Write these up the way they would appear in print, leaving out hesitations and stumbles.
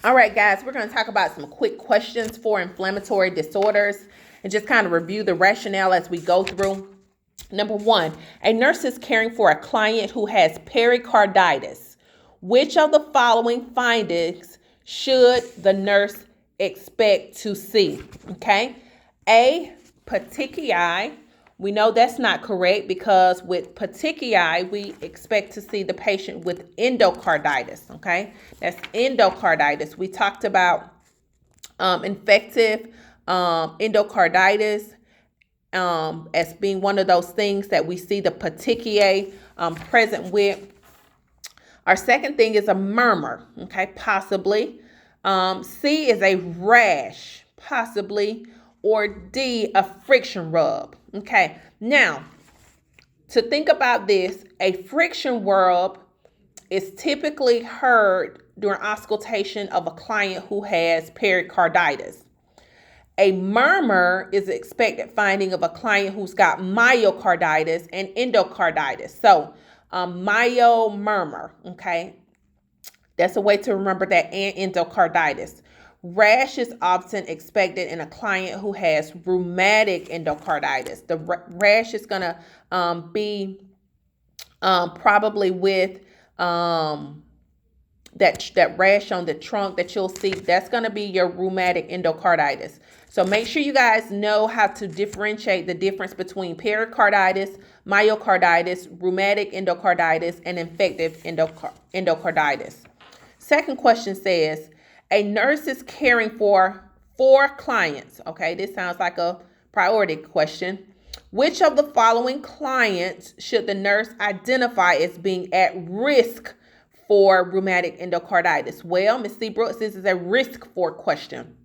All right, guys, we're going to talk about some quick questions for inflammatory disorders and just kind of review the rationale as we go through. Number one, a nurse is caring for a client who has pericarditis. Which of the following findings should the nurse expect to see? Okay. A, petechiae. We know that's not correct because with petechiae, we expect to see the patient with endocarditis. Okay. That's endocarditis. We talked about infective endocarditis as being one of those things that we see the petechiae present with. Our second thing is a murmur, okay, possibly. C is a rash, possibly. Or D, a friction rub, okay. Now, to think about this, a friction rub is typically heard during auscultation of a client who has pericarditis. A murmur is an expected finding of a client who's got myocarditis and endocarditis. So, myo murmur, okay? That's a way to remember that, and endocarditis. Rash is often expected in a client who has rheumatic endocarditis. The rash is going to be probably with that rash on the trunk that you'll see. That's going to be your rheumatic endocarditis. So make sure you guys know how to differentiate the difference between pericarditis, myocarditis, rheumatic endocarditis, and infective endocarditis. Second question says, a nurse is caring for 4 clients. Okay, this sounds like a priority question. Which of the following clients should the nurse identify as being at risk for rheumatic endocarditis? Well, Ms. Seabrooks, this is a risk for question.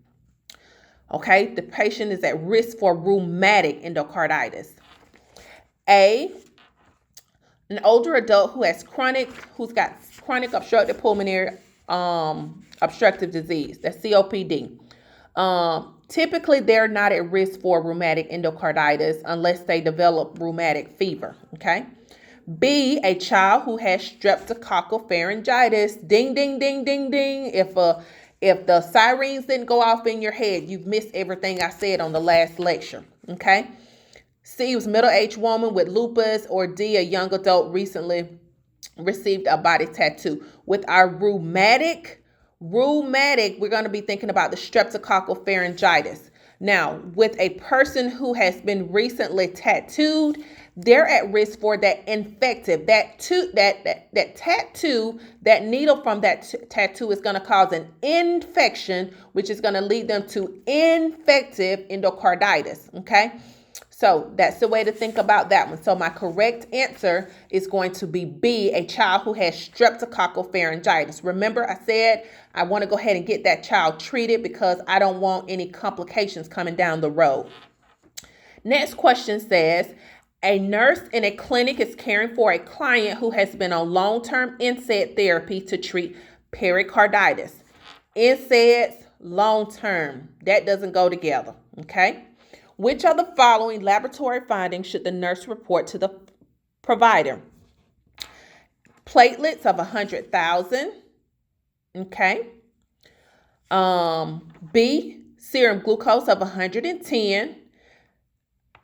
Okay, the patient is at risk for rheumatic endocarditis. A, an older adult who's got chronic obstructive pulmonary obstructive disease, that's COPD. Typically, they're not at risk for rheumatic endocarditis unless they develop rheumatic fever, okay? B, a child who has streptococcal pharyngitis. Ding, ding, ding, ding, ding. If the sirens didn't go off in your head, you've missed everything I said on the last lecture, okay? C was middle-aged woman with lupus, or D, a young adult recently received a body tattoo. With our rheumatic, we're going to be thinking about the streptococcal pharyngitis. Now, with a person who has been recently tattooed, they're at risk for that infective, that tattoo, that needle from that tattoo is going to cause an infection, which is going to lead them to infective endocarditis, okay? So that's the way to think about that one. So my correct answer is going to be B, a child who has streptococcal pharyngitis. Remember, I said I want to go ahead and get that child treated because I don't want any complications coming down the road. Next question says, a nurse in a clinic is caring for a client who has been on long-term NSAID therapy to treat pericarditis. NSAIDs, long-term, that doesn't go together, okay? Which of the following laboratory findings should the nurse report to the provider? Platelets of 100,000. Okay. B, serum glucose of 110.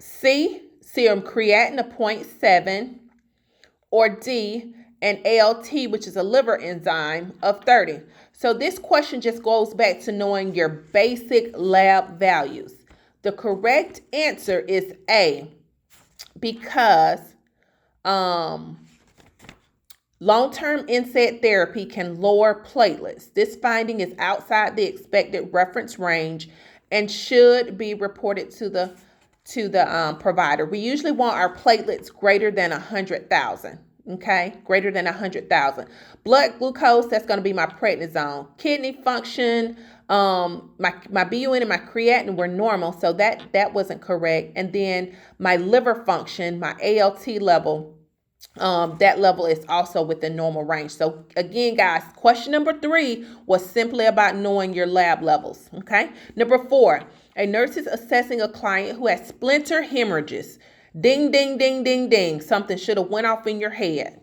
C, serum creatinine of 0.7. Or D, an ALT, which is a liver enzyme, of 30. So this question just goes back to knowing your basic lab values. The correct answer is A, because long-term NSAID therapy can lower platelets. This finding is outside the expected reference range and should be reported to the provider. We usually want our platelets greater than 100,000. Okay, greater than 100,000. Blood glucose, that's going to be my prednisone. Kidney function, my BUN and my creatinine were normal, so that wasn't correct. And then my liver function, my ALT level, that level is also within normal range. So again, guys, question number 3 was simply about knowing your lab levels. Okay. Number 4, a nurse is assessing a client who has splinter hemorrhages. Ding, ding, ding, ding, ding. Something should have went off in your head.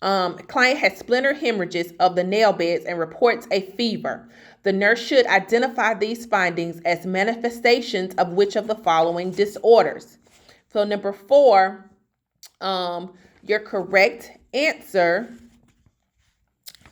Client has splinter hemorrhages of the nail beds and reports a fever. The nurse should identify these findings as manifestations of which of the following disorders. So number 4, your correct answer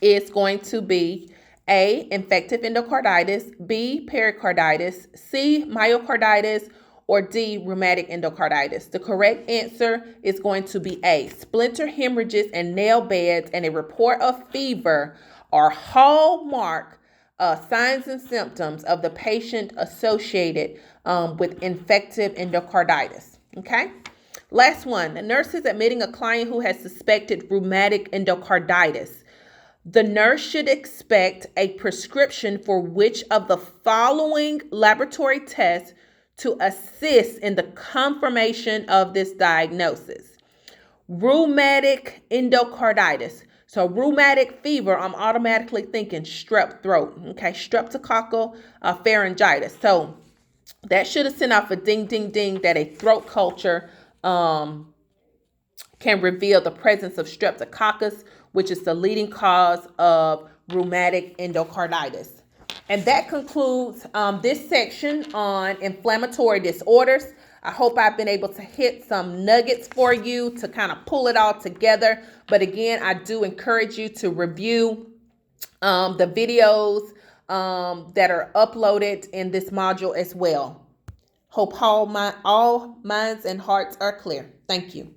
is going to be A, infective endocarditis, B, pericarditis, C, myocarditis, or D, rheumatic endocarditis. The correct answer is going to be A. Splinter hemorrhages and nail beds and a report of fever are hallmark signs and symptoms of the patient associated with infective endocarditis. Okay? Last one. The nurse is admitting a client who has suspected rheumatic endocarditis. The nurse should expect a prescription for which of the following laboratory tests to assist in the confirmation of this diagnosis. Rheumatic endocarditis. So rheumatic fever, I'm automatically thinking strep throat, okay, streptococcal pharyngitis. So that should have sent off a ding, ding, ding that a throat culture can reveal the presence of streptococcus, which is the leading cause of rheumatic endocarditis. And that concludes this section on inflammatory disorders. I hope I've been able to hit some nuggets for you to kind of pull it all together. But again, I do encourage you to review the videos that are uploaded in this module as well. Hope all minds and hearts are clear. Thank you.